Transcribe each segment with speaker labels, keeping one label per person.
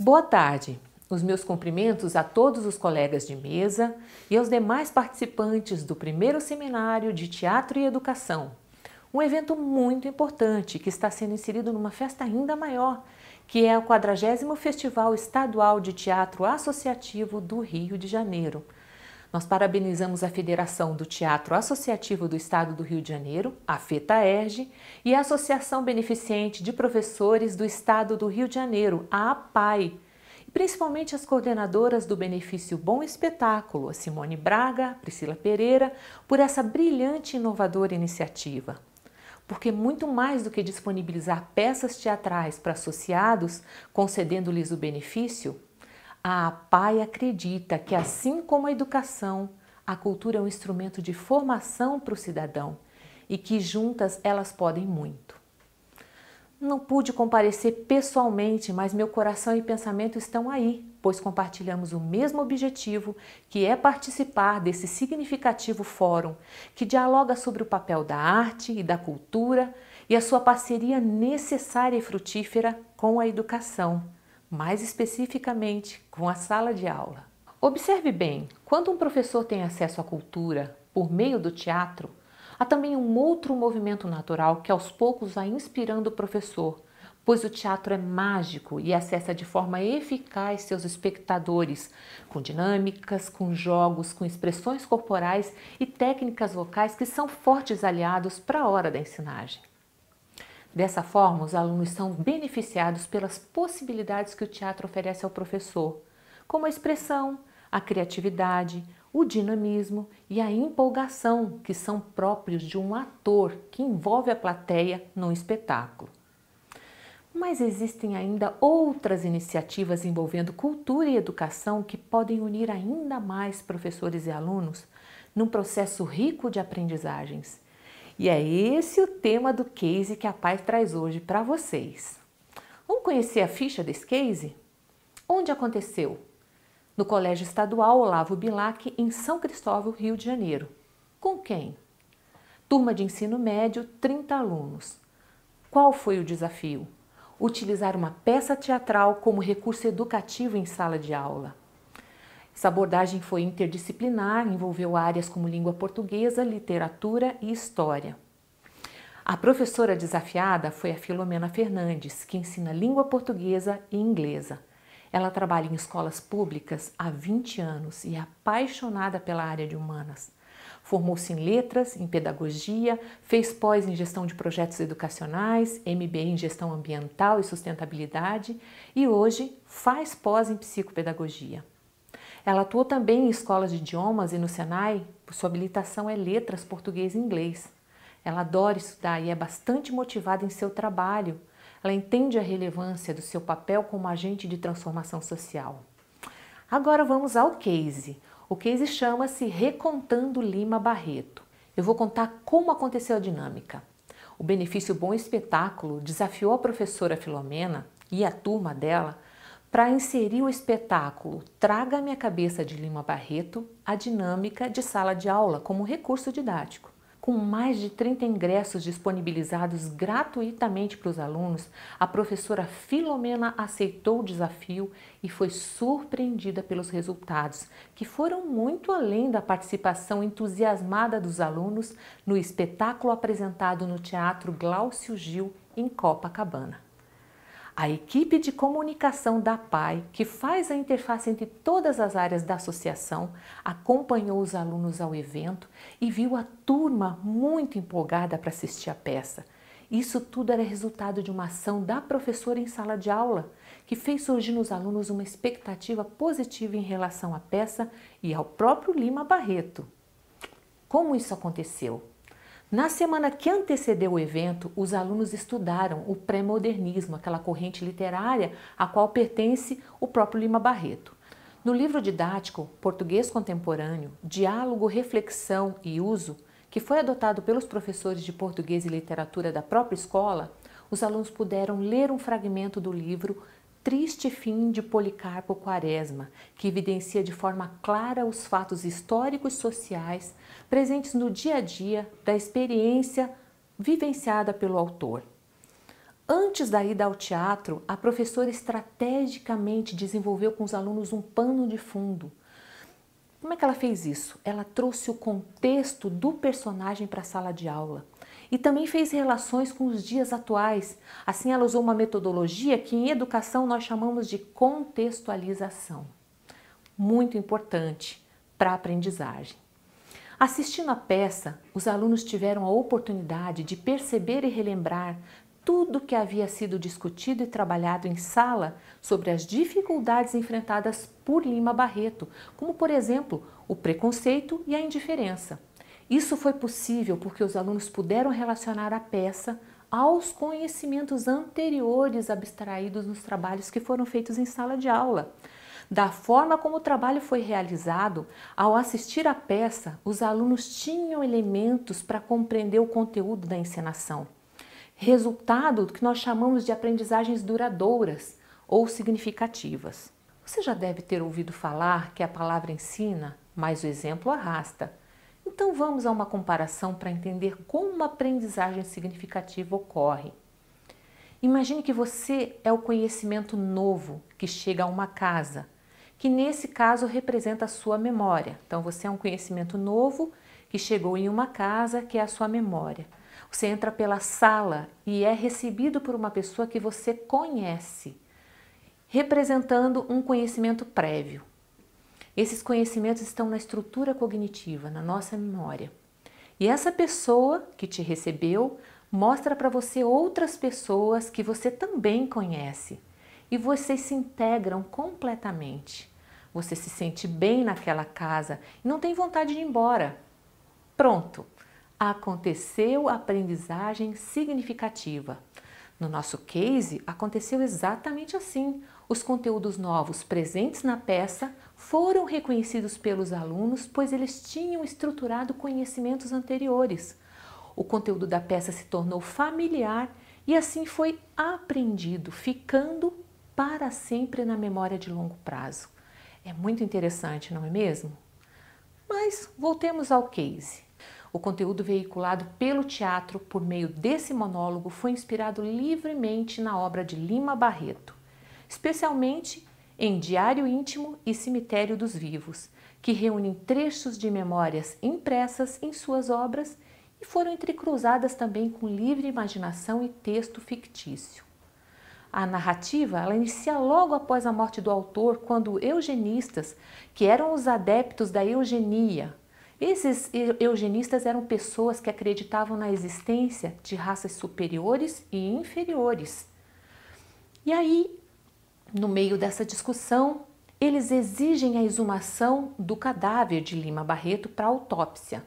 Speaker 1: Boa tarde. Os meus cumprimentos a todos os colegas de mesa e aos demais participantes do primeiro seminário de Teatro e Educação. Um evento muito importante que está sendo inserido numa festa ainda maior, que é o 40º Festival Estadual de Teatro Associativo do Rio de Janeiro. Nós parabenizamos a Federação do Teatro Associativo do Estado do Rio de Janeiro, a FETAERJ, e a Associação Beneficente de Professores do Estado do Rio de Janeiro, a APAE, e principalmente as coordenadoras do Benefício Bom Espetáculo, a Simone Braga, a Priscila Pereira, por essa brilhante e inovadora iniciativa. Porque muito mais do que disponibilizar peças teatrais para associados, concedendo-lhes o benefício, a APAE acredita que, assim como a educação, a cultura é um instrumento de formação para o cidadão e que juntas elas podem muito. Não pude comparecer pessoalmente, mas meu coração e pensamento estão aí, pois compartilhamos o mesmo objetivo, que é participar desse significativo fórum, que dialoga sobre o papel da arte e da cultura e a sua parceria necessária e frutífera com a educação, mais especificamente com a sala de aula. Observe bem, quando um professor tem acesso à cultura por meio do teatro, há também um outro movimento natural que aos poucos vai inspirando o professor, pois o teatro é mágico e acessa de forma eficaz seus espectadores, com dinâmicas, com jogos, com expressões corporais e técnicas vocais que são fortes aliados para a hora da ensinagem. Dessa forma, os alunos são beneficiados pelas possibilidades que o teatro oferece ao professor, como a expressão, a criatividade, o dinamismo e a empolgação que são próprios de um ator que envolve a plateia num espetáculo. Mas existem ainda outras iniciativas envolvendo cultura e educação que podem unir ainda mais professores e alunos num processo rico de aprendizagens. E é esse o tema do case que a APAE traz hoje para vocês. Vamos conhecer a ficha desse case? Onde aconteceu? No Colégio Estadual Olavo Bilac, em São Cristóvão, Rio de Janeiro. Com quem? Turma de ensino médio, 30 alunos. Qual foi o desafio? Utilizar uma peça teatral como recurso educativo em sala de aula. Essa abordagem foi interdisciplinar, envolveu áreas como língua portuguesa, literatura e história. A professora desafiada foi a Filomena Fernandes, que ensina língua portuguesa e inglesa. Ela trabalha em escolas públicas há 20 anos e é apaixonada pela área de humanas. Formou-se em letras, em pedagogia, fez pós em gestão de projetos educacionais, MBA em gestão ambiental e sustentabilidade e hoje faz pós em psicopedagogia. Ela atuou também em escolas de idiomas e no Senai, sua habilitação é letras, português e inglês. Ela adora estudar e é bastante motivada em seu trabalho. Ela entende a relevância do seu papel como agente de transformação social. Agora vamos ao case. O case chama-se Recontando Lima Barreto. Eu vou contar como aconteceu a dinâmica. O Benefício Bom Espetáculo desafiou a professora Filomena e a turma dela para inserir o espetáculo Traga a Minha Cabeça de Lima Barreto, a dinâmica de sala de aula como recurso didático. Com mais de 30 ingressos disponibilizados gratuitamente para os alunos, a professora Filomena aceitou o desafio e foi surpreendida pelos resultados, que foram muito além da participação entusiasmada dos alunos no espetáculo apresentado no Teatro Glaucio Gil, em Copacabana. A equipe de comunicação da APAE, que faz a interface entre todas as áreas da associação, acompanhou os alunos ao evento e viu a turma muito empolgada para assistir a peça. Isso tudo era resultado de uma ação da professora em sala de aula, que fez surgir nos alunos uma expectativa positiva em relação à peça e ao próprio Lima Barreto. Como isso aconteceu? Na semana que antecedeu o evento, os alunos estudaram o pré-modernismo, aquela corrente literária a qual pertence o próprio Lima Barreto. No livro didático Português Contemporâneo, Diálogo, Reflexão e Uso, que foi adotado pelos professores de português e literatura da própria escola, os alunos puderam ler um fragmento do livro Triste Fim de Policarpo Quaresma, que evidencia de forma clara os fatos históricos e sociais presentes no dia a dia da experiência vivenciada pelo autor. Antes da ida ao teatro, a professora estrategicamente desenvolveu com os alunos um pano de fundo. Como é que ela fez isso? Ela trouxe o contexto do personagem para a sala de aula e também fez relações com os dias atuais. Assim, ela usou uma metodologia que em educação nós chamamos de contextualização. Muito importante para a aprendizagem. Assistindo a peça, os alunos tiveram a oportunidade de perceber e relembrar tudo que havia sido discutido e trabalhado em sala sobre as dificuldades enfrentadas por Lima Barreto, como, por exemplo, o preconceito e a indiferença. Isso foi possível porque os alunos puderam relacionar a peça aos conhecimentos anteriores abstraídos nos trabalhos que foram feitos em sala de aula. Da forma como o trabalho foi realizado, ao assistir à peça, os alunos tinham elementos para compreender o conteúdo da encenação. Resultado que nós chamamos de aprendizagens duradouras ou significativas. Você já deve ter ouvido falar que a palavra ensina, mas o exemplo arrasta. Então vamos a uma comparação para entender como uma aprendizagem significativa ocorre. Imagine que você é o conhecimento novo que chega a uma casa, que nesse caso representa a sua memória. Então você é um conhecimento novo que chegou em uma casa, que é a sua memória. Você entra pela sala e é recebido por uma pessoa que você conhece, representando um conhecimento prévio. Esses conhecimentos estão na estrutura cognitiva, na nossa memória. E essa pessoa que te recebeu mostra para você outras pessoas que você também conhece. E vocês se integram completamente. Você se sente bem naquela casa e não tem vontade de ir embora. Pronto! Aconteceu a aprendizagem significativa. No nosso case, aconteceu exatamente assim. Os conteúdos novos presentes na peça foram reconhecidos pelos alunos, pois eles tinham estruturado conhecimentos anteriores. O conteúdo da peça se tornou familiar e assim foi aprendido, ficando para sempre na memória de longo prazo. É muito interessante, não é mesmo? Mas voltemos ao case. O conteúdo veiculado pelo teatro por meio desse monólogo foi inspirado livremente na obra de Lima Barreto, especialmente em Diário Íntimo e Cemitério dos Vivos, que reúnem trechos de memórias impressas em suas obras e foram entrecruzadas também com livre imaginação e texto fictício. A narrativa ela inicia logo após a morte do autor, quando eugenistas, que eram os adeptos da eugenia. Esses eugenistas eram pessoas que acreditavam na existência de raças superiores e inferiores. E aí, no meio dessa discussão, eles exigem a exumação do cadáver de Lima Barreto para autópsia,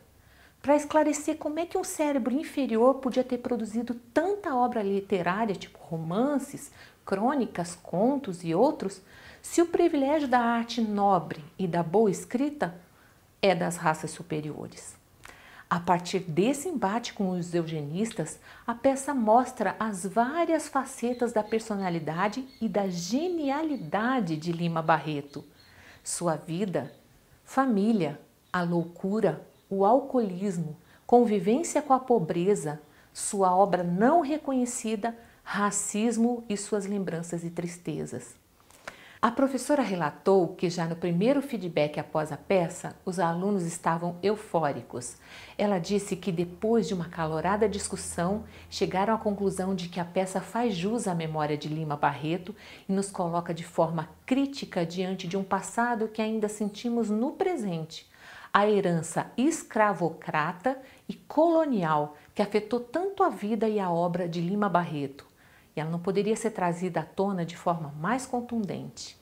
Speaker 1: para esclarecer como é que um cérebro inferior podia ter produzido tanta obra literária, tipo romances, crônicas, contos e outros, se o privilégio da arte nobre e da boa escrita é das raças superiores. A partir desse embate com os eugenistas, a peça mostra as várias facetas da personalidade e da genialidade de Lima Barreto. Sua vida, família, a loucura, o alcoolismo, convivência com a pobreza, sua obra não reconhecida, racismo e suas lembranças e tristezas. A professora relatou que já no primeiro feedback após a peça, os alunos estavam eufóricos. Ela disse que depois de uma acalorada discussão, chegaram à conclusão de que a peça faz jus à memória de Lima Barreto e nos coloca de forma crítica diante de um passado que ainda sentimos no presente. A herança escravocrata e colonial que afetou tanto a vida e a obra de Lima Barreto. E ela não poderia ser trazida à tona de forma mais contundente.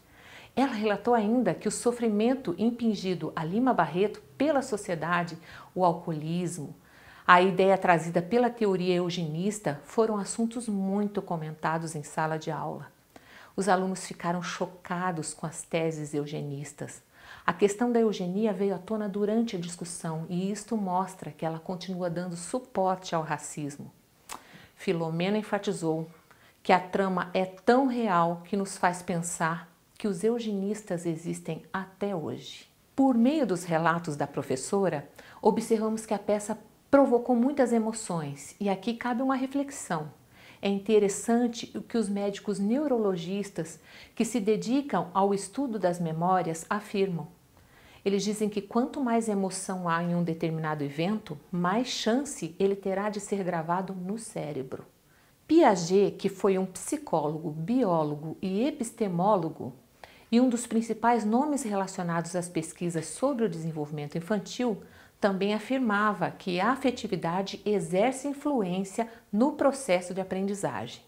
Speaker 1: Ela relatou ainda que o sofrimento impingido a Lima Barreto pela sociedade, o alcoolismo, a ideia trazida pela teoria eugenista foram assuntos muito comentados em sala de aula. Os alunos ficaram chocados com as teses eugenistas. A questão da eugenia veio à tona durante a discussão e isto mostra que ela continua dando suporte ao racismo. Filomena enfatizou que a trama é tão real que nos faz pensar que os eugenistas existem até hoje. Por meio dos relatos da professora, observamos que a peça provocou muitas emoções e aqui cabe uma reflexão. é interessante o que os médicos neurologistas que se dedicam ao estudo das memórias afirmam. Eles dizem que quanto mais emoção há em um determinado evento, mais chance ele terá de ser gravado no cérebro. Piaget, que foi um psicólogo, biólogo e epistemólogo, e um dos principais nomes relacionados às pesquisas sobre o desenvolvimento infantil, também afirmava que a afetividade exerce influência no processo de aprendizagem.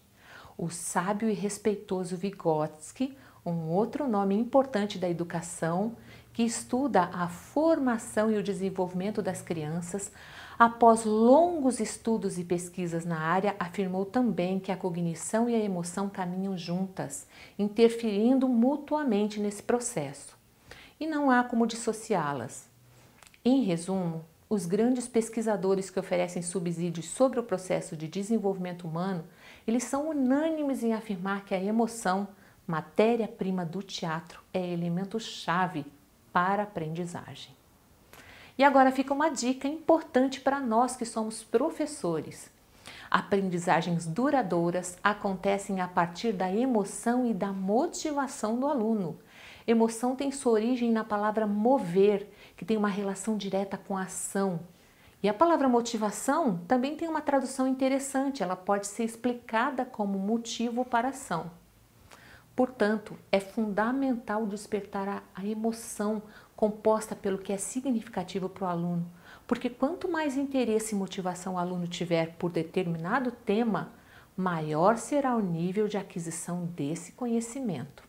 Speaker 1: O sábio e respeitoso Vygotsky, um outro nome importante da educação, que estuda a formação e o desenvolvimento das crianças, após longos estudos e pesquisas na área, afirmou também que a cognição e a emoção caminham juntas, interferindo mutuamente nesse processo. E não há como dissociá-las. Em resumo, os grandes pesquisadores que oferecem subsídios sobre o processo de desenvolvimento humano, eles são unânimes em afirmar que a emoção, matéria-prima do teatro, é elemento-chave para a aprendizagem. E agora fica uma dica importante para nós que somos professores. Aprendizagens duradouras acontecem a partir da emoção e da motivação do aluno. Emoção tem sua origem na palavra mover, que tem uma relação direta com a ação. E a palavra motivação também tem uma tradução interessante, ela pode ser explicada como motivo para a ação. Portanto, é fundamental despertar a emoção composta pelo que é significativo para o aluno, porque quanto mais interesse e motivação o aluno tiver por determinado tema, maior será o nível de aquisição desse conhecimento.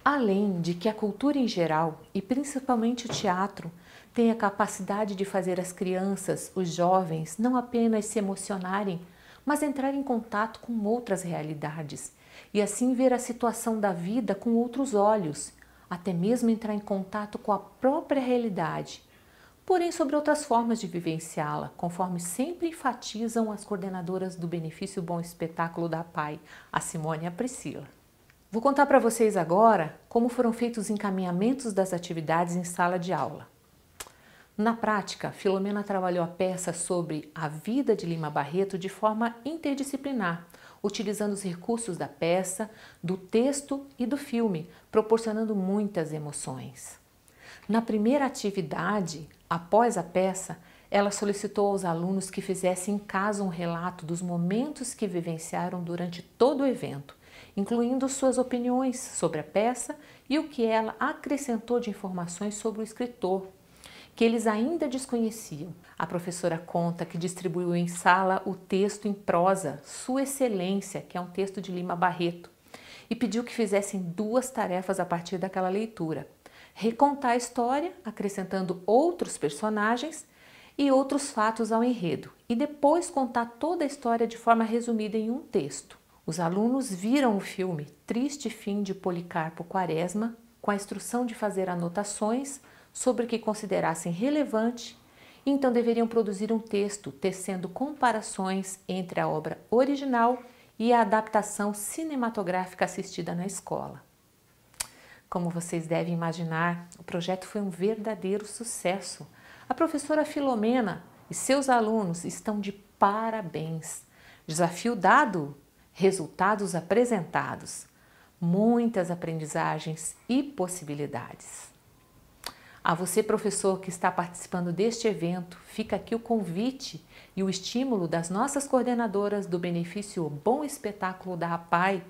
Speaker 1: Além de que a cultura em geral, e principalmente o teatro, tem a capacidade de fazer as crianças, os jovens, não apenas se emocionarem, mas entrar em contato com outras realidades e assim ver a situação da vida com outros olhos, até mesmo entrar em contato com a própria realidade, porém sobre outras formas de vivenciá-la, conforme sempre enfatizam as coordenadoras do Benefício Bom Espetáculo da APAE, a Simone e a Priscila. Vou contar para vocês agora como foram feitos os encaminhamentos das atividades em sala de aula. Na prática, Filomena trabalhou a peça sobre a vida de Lima Barreto de forma interdisciplinar, utilizando os recursos da peça, do texto e do filme, proporcionando muitas emoções. Na primeira atividade, após a peça, ela solicitou aos alunos que fizessem em casa um relato dos momentos que vivenciaram durante todo o evento, incluindo suas opiniões sobre a peça e o que ela acrescentou de informações sobre o escritor, que eles ainda desconheciam. A professora conta que distribuiu em sala o texto em prosa, Sua Excelência, que é um texto de Lima Barreto, e pediu que fizessem 2 tarefas a partir daquela leitura: recontar a história, acrescentando outros personagens e outros fatos ao enredo, e depois contar toda a história de forma resumida em um texto. Os alunos viram o filme Triste Fim de Policarpo Quaresma, com a instrução de fazer anotações sobre o que considerassem relevante, e então deveriam produzir um texto tecendo comparações entre a obra original e a adaptação cinematográfica assistida na escola. Como vocês devem imaginar, o projeto foi um verdadeiro sucesso. A professora Filomena e seus alunos estão de parabéns. Desafio dado, resultados apresentados. Muitas aprendizagens e possibilidades. A você, professor, que está participando deste evento, fica aqui o convite e o estímulo das nossas coordenadoras do Benefício Bom Espetáculo da APAE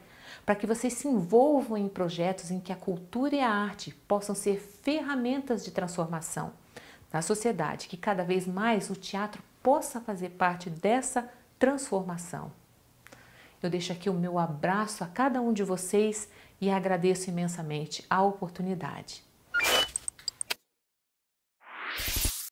Speaker 1: para que vocês se envolvam em projetos em que a cultura e a arte possam ser ferramentas de transformação na sociedade, que cada vez mais o teatro possa fazer parte dessa transformação. Eu deixo aqui o meu abraço a cada um de vocês e agradeço imensamente a oportunidade.